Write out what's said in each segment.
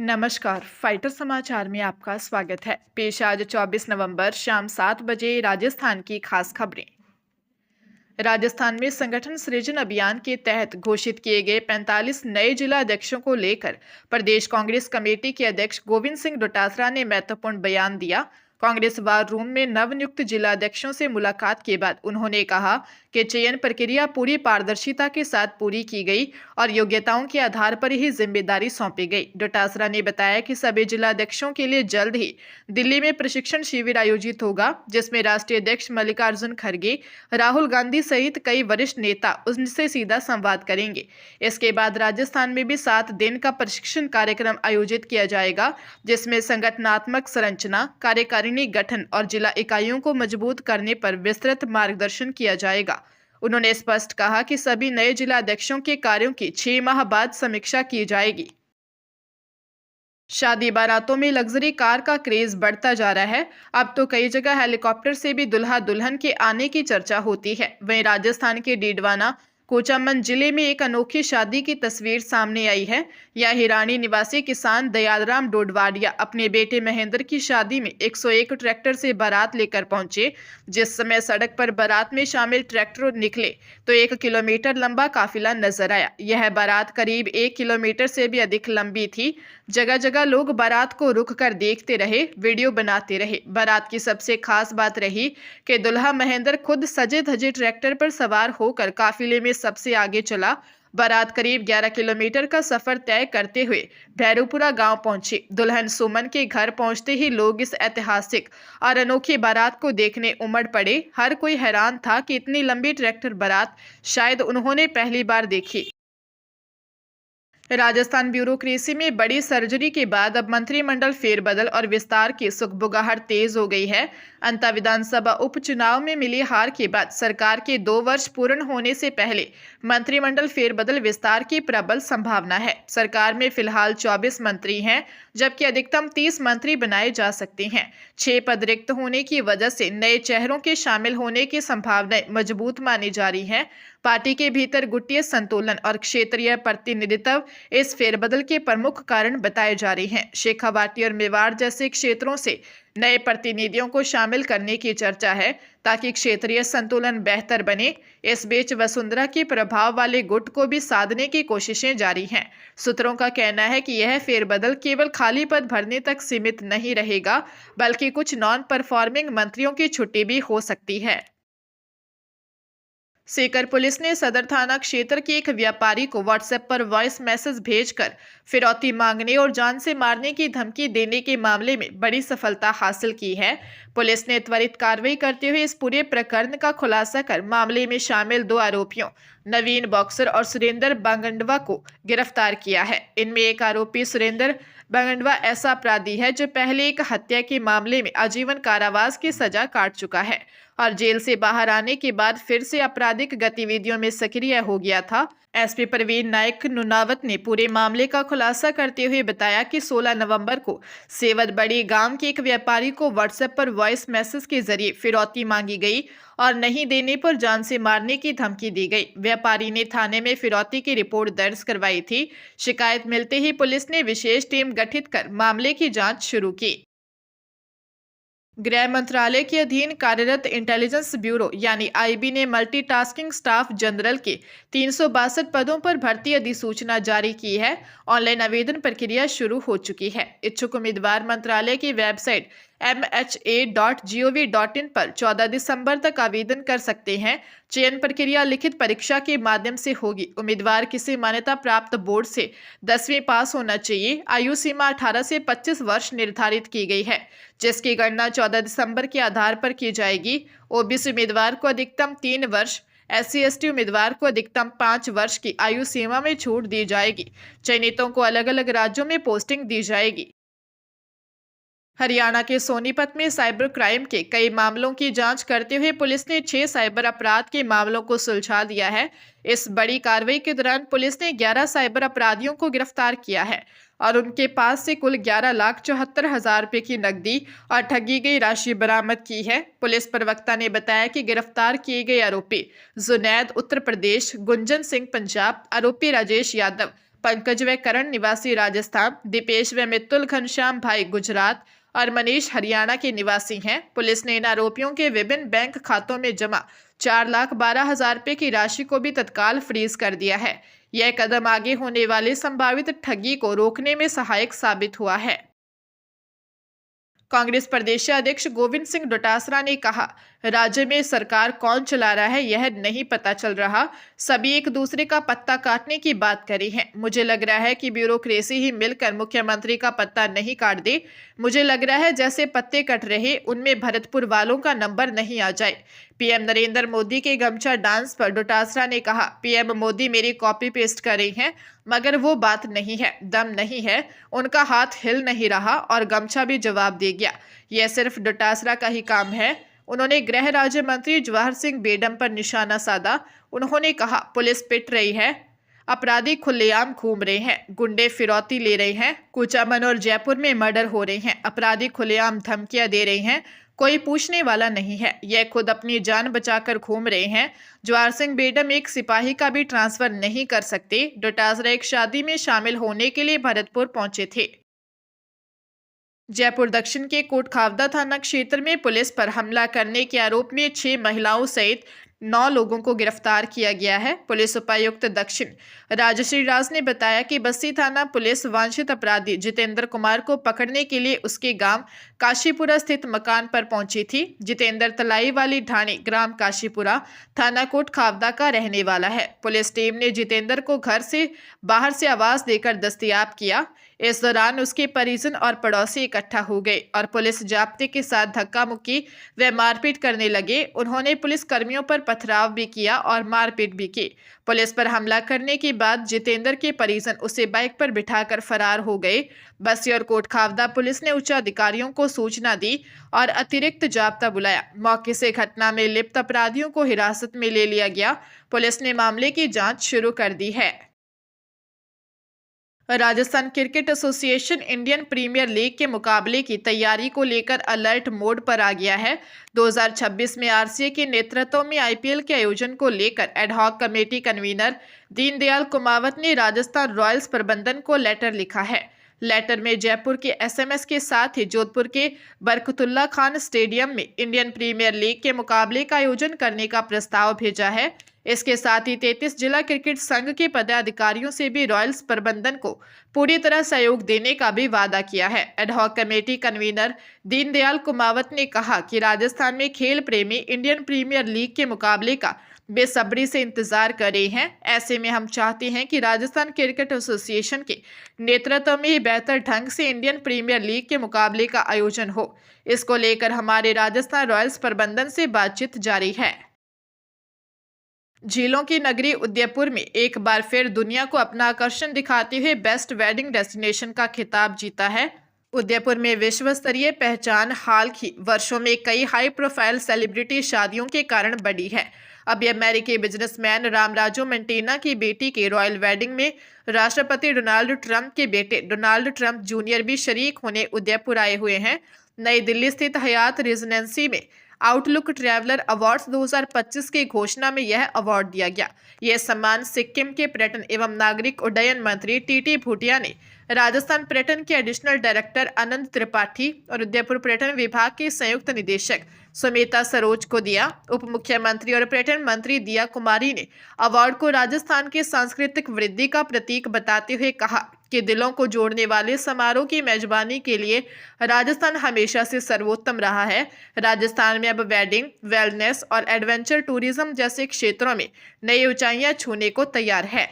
नमस्कार, फाइटर समाचार में आपका स्वागत है। पेश आज 24 नवंबर शाम 7 बजे राजस्थान की खास खबरें। राजस्थान में संगठन सृजन अभियान के तहत घोषित किए गए 45 नए जिला अध्यक्षों को लेकर प्रदेश कांग्रेस कमेटी के अध्यक्ष गोविंद सिंह डोटासरा ने महत्वपूर्ण बयान दिया। कांग्रेस वार रूम में नवनियुक्त जिला अध्यक्षों से मुलाकात के बाद उन्होंने कहा कि चयन प्रक्रिया पूरी पारदर्शिता के साथ पूरी की गई और योग्यताओं के आधार पर ही जिम्मेदारी सौंपी गई। डोटासरा ने बताया कि सभी जिला अध्यक्षों के लिए जल्द ही दिल्ली में प्रशिक्षण शिविर आयोजित होगा, जिसमें राष्ट्रीय अध्यक्ष मल्लिकार्जुन खड़गे, राहुल गांधी सहित कई वरिष्ठ नेता उनसे सीधा संवाद करेंगे। इसके बाद राजस्थान में भी 7 दिन का प्रशिक्षण कार्यक्रम आयोजित किया जाएगा, जिसमें संगठनात्मक संरचना, कार्यकारिणी गठन और जिला इकाइयों को मजबूत करने पर विस्तृत मार्गदर्शन किया जाएगा। उन्होंने स्पष्ट कहा कि सभी नए जिला अध्यक्षों के कार्यों की 6 माह बाद समीक्षा की जाएगी। शादी बारातों में लग्जरी कार का क्रेज बढ़ता जा रहा है। अब तो कई जगह हेलीकॉप्टर से भी दुल्हा दुल्हन के आने की चर्चा होती है। वहीं राजस्थान के डीडवाना कोचामन जिले में एक अनोखी शादी की तस्वीर सामने आई है। यह हिरानी निवासी किसान दयालराम डोडवाडिया अपने बेटे महेंद्र की शादी में 101 ट्रैक्टर से बारात लेकर पहुंचे। जिस समय सड़क पर बारात में शामिल ट्रैक्टर निकले तो 1 किलोमीटर लंबा काफिला नजर आया। यह बारात करीब 1 किलोमीटर से भी अधिक लंबी थी। जगह जगह लोग बारात को रुक कर देखते रहे, वीडियो बनाते रहे। बारात की सबसे खास बात रही कि दुल्हा महेंद्र खुद सजे धजे ट्रैक्टर पर सवार होकर काफिले में सबसे आगे चला। बारात करीब 11 किलोमीटर का सफर तय करते हुए भैरूपुरा गांव पहुंची। दुल्हन सुमन के घर पहुंचते ही लोग इस ऐतिहासिक और अनोखी बारात को देखने उमड़ पड़े। हर कोई हैरान था कि इतनी लंबी ट्रैक्टर बारात शायद उन्होंने पहली बार देखी। राजस्थान ब्यूरोक्रेसी में बड़ी सर्जरी के बाद अब मंत्रिमंडल फेरबदल और विस्तार की सुगबुगाहट तेज हो गई है। अंता विधानसभा उपचुनाव में मिली हार के बाद सरकार के 2 वर्ष पूर्ण होने से पहले मंत्रिमंडल फेरबदल विस्तार की प्रबल संभावना है। सरकार में फिलहाल 24 मंत्री हैं, जबकि अधिकतम 30 मंत्री बनाए जा सकते हैं। 6 पद रिक्त होने की वजह से नए चेहरों के शामिल होने की संभावनाएं मजबूत मानी जा रही हैं। पार्टी के भीतर गुटीय संतुलन और क्षेत्रीय प्रतिनिधित्व इस फेरबदल के प्रमुख कारण बताए जा रहे हैं। शेखावाटी और मेवाड़ जैसे क्षेत्रों से नए प्रतिनिधियों को शामिल करने की चर्चा है, ताकि क्षेत्रीय संतुलन बेहतर बने। इस बीच वसुंधरा के प्रभाव वाले गुट को भी साधने की कोशिशें जारी हैं। सूत्रों का कहना है कि यह फेरबदल केवल खाली पद भरने तक सीमित नहीं रहेगा, बल्कि कुछ नॉन परफॉर्मिंग मंत्रियों की छुट्टी भी हो सकती है। सीकर पुलिस ने सदर थाना क्षेत्र के एक व्यापारी को व्हाट्सएप पर वॉइस मैसेज भेजकर फिरौती मांगने और जान से मारने की धमकी देने के मामले में बड़ी सफलता हासिल की है। पुलिस ने त्वरित कार्रवाई करते हुए इस पूरे प्रकरण का खुलासा कर मामले में शामिल 2 आरोपियों नवीन बॉक्सर और सुरेंद्र बांगंडवा को गिरफ्तार किया है। इनमें एक आरोपी सुरेंद्र बांगंडवा ऐसा अपराधी है जो पहले एक हत्या के मामले में आजीवन कारावास की सजा काट चुका है और जेल से बाहर आने के बाद फिर से आपराधिक गतिविधियों में सक्रिय हो गया था। एसपी प्रवीण नायक नुनावत ने पूरे मामले का खुलासा करते हुए बताया कि 16 नवंबर को सेवद बड़ी गांव के एक व्यापारी को व्हाट्सएप पर वॉइस मैसेज के जरिए फिरौती मांगी गई और नहीं देने पर जान से मारने की धमकी दी गई। व्यापारी ने थाने में फिरौती की रिपोर्ट दर्ज करवाई थी। शिकायत मिलते ही पुलिस ने विशेष टीम गठित कर मामले की जांच शुरू की। गृह मंत्रालय के अधीन कार्यरत इंटेलिजेंस ब्यूरो यानी आईबी ने मल्टीटास्किंग स्टाफ जनरल के 362 पदों पर भर्ती अधिसूचना जारी की है। ऑनलाइन आवेदन प्रक्रिया शुरू हो चुकी है। इच्छुक उम्मीदवार मंत्रालय की वेबसाइट mha.gov.in पर 14 दिसंबर तक आवेदन कर सकते हैं। चयन प्रक्रिया लिखित परीक्षा के माध्यम से होगी। उम्मीदवार किसी मान्यता प्राप्त बोर्ड से 10वीं पास होना चाहिए। आयु सीमा 18 से 25 वर्ष निर्धारित की गई है, जिसकी गणना 14 दिसंबर के आधार पर की जाएगी। ओबीसी उम्मीदवार को अधिकतम 3 वर्ष, SC/ST उम्मीदवार को अधिकतम 5 वर्ष की आयु सीमा में छूट दी जाएगी। चयनितों को अलग अलग राज्यों में पोस्टिंग दी जाएगी। हरियाणा के सोनीपत में साइबर क्राइम के कई मामलों की जांच करते हुए पुलिस ने 6 साइबर अपराध के मामलों को सुलझा दिया है। इस बड़ी कार्रवाई के दौरान पुलिस ने 11 साइबर अपराधियों को गिरफ्तार किया है और उनके पास से कुल 11,74,000 रुपये की नकदी और ठगी गई राशि बरामद की है। पुलिस प्रवक्ता ने बताया कि गिरफ्तार किए गए आरोपी जुनैद उत्तर प्रदेश, गुंजन सिंह पंजाब, आरोपी राजेश यादव पंकज व करण निवासी राजस्थान, दीपेश व मित्तुल घनश्याम भाई गुजरात और मनीष हरियाणा के निवासी हैं। पुलिस ने इन आरोपियों के विभिन्न बैंक खातों में जमा 4,12,000 रुपए की राशि को भी तत्काल फ्रीज कर दिया है। यह कदम आगे होने वाली संभावित ठगी को रोकने में सहायक साबित हुआ है। कांग्रेस प्रदेश अध्यक्ष गोविंद सिंह डोटासरा ने कहा, राज्य में सरकार कौन चला रहा है यह नहीं पता चल रहा। सभी एक दूसरे का पत्ता काटने की बात करी है। मुझे लग रहा है कि ब्यूरोक्रेसी ही मिलकर मुख्यमंत्री का पत्ता नहीं काट दे। मुझे लग रहा है जैसे पत्ते कट रहे उनमें भरतपुर वालों का नंबर नहीं आ जाए। पीएम नरेंद्र मोदी के गमछा डांस पर डोटासरा ने कहा, पीएम मोदी मेरी कॉपी पेस्ट कर रही हैं, मगर वो बात नहीं है, दम नहीं है, उनका हाथ हिल नहीं रहा और गमछा भी जवाब दे गया। यह सिर्फ डोटासरा का ही काम है। उन्होंने गृह राज्य मंत्री जवाहर सिंह बेडम पर निशाना साधा। उन्होंने कहा, पुलिस पिट रही है, अपराधी खुलेआम घूम रहे हैं, गुंडे फिरौती ले रहे हैं, कुचामन और जयपुर में मर्डर हो रहे हैं, अपराधी खुलेआम धमकियां दे रहे हैं, कोई पूछने वाला नहीं है, यह खुद अपनी जान बचाकर घूम रहे हैं। जवाहर सिंह बेडम एक सिपाही का भी ट्रांसफर नहीं कर सकते। डोटासरा एक शादी में शामिल होने के लिए भरतपुर पहुंचे थे। जयपुर दक्षिण के कोटखावदा थाना क्षेत्र में पुलिस पर हमला करने के आरोप में 6 महिलाओं सहित 9 लोगों को गिरफ्तार किया गया है। पुलिस उपायुक्त दक्षिण राजश्री राज ने बताया कि बस्सी थाना पुलिस वांछित अपराधी जितेंद्र कुमार को पकड़ने के लिए उसके गांव काशीपुरा स्थित मकान पर पहुंची थी। जितेंद्र तलाई वाली ढाणी ग्राम काशीपुरा थाना कोटखावदा का रहने वाला है। पुलिस टीम ने जितेंद्र को घर से बाहर से आवाज देकर दस्तयाब किया। इस दौरान उसके परिजन और पड़ोसी इकट्ठा हो गए और पुलिस जाब्ते के साथ धक्का मुक्की व मारपीट करने लगे। उन्होंने पुलिस कर्मियों पर पथराव भी किया और मारपीट भी की। पुलिस पर हमला करने के बाद जितेंद्र के परिजन उसे बाइक पर बिठाकर फरार हो गए। बस्सी और कोटखावदा पुलिस ने उच्च अधिकारियों को सूचना दी और अतिरिक्त जाब्ता बुलाया। मौके से घटना में लिप्त अपराधियों को हिरासत में ले लिया गया। पुलिस ने मामले की जांच शुरू कर दी है। Rajasthan Cricket Association Indian Premier League के मुकाबले की तैयारी को लेकर अलर्ट मोड पर आ गया है। 2026 में आरसीए के नेतृत्व में आईपीएल के आयोजन को लेकर ad hoc committee convener Deendayal Kumawat ने राजस्थान रॉयल्स प्रबंधन को लेटर लिखा है। लेटर में जयपुर के एसएमएस के साथ ही जोधपुर के बरकतुल्ला खान स्टेडियम में इंडियन प्रीमियर लीग के मुकाबले का आयोजन करने का प्रस्ताव भेजा है। इसके साथ ही 33 जिला क्रिकेट संघ के पदाधिकारियों से भी रॉयल्स प्रबंधन को पूरी तरह सहयोग देने का भी वादा किया है। Ad hoc committee convener Deendayal Kumawat ने कहा कि राजस्थान में खेल प्रेमी इंडियन प्रीमियर लीग के मुकाबले का बेसब्री से इंतजार कर रहे हैं। ऐसे में हम चाहते हैं कि राजस्थान क्रिकेट एसोसिएशन के नेतृत्व में बेहतर ढंग से इंडियन प्रीमियर लीग के मुकाबले का आयोजन हो। इसको लेकर हमारे राजस्थान रॉयल्स प्रबंधन से बातचीत जारी है। झीलों की नगरी उदयपुर में एक बार फिर दुनिया को अपना आकर्षण दिखाते हुए बेस्ट वेडिंग डेस्टिनेशन का खिताब जीता है। उदयपुर में विश्व स्तरीय पहचान हाल ही वर्षों में कई हाई प्रोफाइल सेलिब्रिटी शादियों के कारण बढ़ी है। अभी अमेरिकी बिजनेसमैन रामराजो मेंटेना की बेटी के रॉयल वेडिंग में राष्ट्रपति डोनाल्ड ट्रंप के बेटे डोनाल्ड ट्रंप जूनियर भी शरीक होने उदयपुर आए हुए हैं। नई दिल्ली स्थित हयात रेजिडेंसी में आउटलुक ट्रैवलर अवार्ड्स 2025 की घोषणा में यह अवार्ड दिया गया। यह सम्मान सिक्किम के पर्यटन एवं नागरिक उड्डयन मंत्री टीटी भूटिया ने राजस्थान पर्यटन के एडिशनल डायरेक्टर आनंद त्रिपाठी और उदयपुर पर्यटन विभाग के संयुक्त निदेशक सुमिता सरोज को दिया। उप मुख्यमंत्री और पर्यटन मंत्री दिया कुमारी ने अवार्ड को राजस्थान के सांस्कृतिक वृद्धि का प्रतीक बताते हुए कहा कि दिलों को जोड़ने वाले समारोह की मेजबानी के लिए राजस्थान हमेशा से सर्वोत्तम रहा है। राजस्थान में अब वेडिंग, वेलनेस और एडवेंचर टूरिज्म जैसे क्षेत्रों में नई ऊंचाइयां छूने को तैयार है।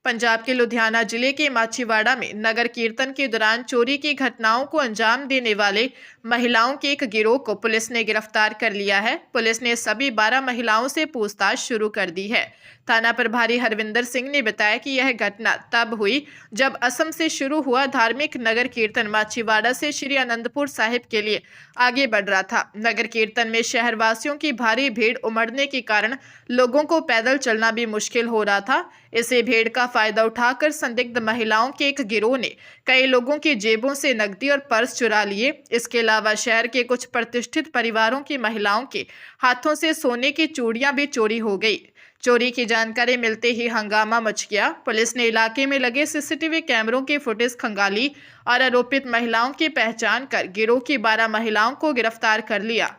पंजाब के लुधियाना जिले के माछीवाड़ा में नगर कीर्तन के दौरान चोरी की घटनाओं को अंजाम देने वाले महिलाओं के एक गिरोह को पुलिस ने गिरफ्तार कर लिया है। पुलिस ने सभी 12 महिलाओं से पूछताछ शुरू कर दी है। थाना प्रभारी हरविंदर सिंह ने बताया कि यह घटना तब हुई जब असम से शुरू हुआ धार्मिक नगर कीर्तन माछीवाड़ा से श्री आनंदपुर साहिब के लिए आगे बढ़ रहा था। नगर कीर्तन में शहरवासियों की भारी भीड़ उमड़ने के कारण लोगों को पैदल चलना भी मुश्किल हो रहा था। इसी भीड़ का फायदा उठाकर संदिग्ध महिलाओं के एक गिरोह ने कई लोगों की जेबों से नकदी और पर्स चुरा लिए। इसके अलावा शहर के कुछ प्रतिष्ठित परिवारों की महिलाओं के हाथों से सोने की चूड़ियां भी चोरी हो गई। चोरी की जानकारी मिलते ही हंगामा मच गया। पुलिस ने इलाके में लगे सीसीटीवी कैमरों की फुटेज खंगाली और आरोपित महिलाओं की पहचान कर गिरोह की 12 महिलाओं को गिरफ्तार कर लिया।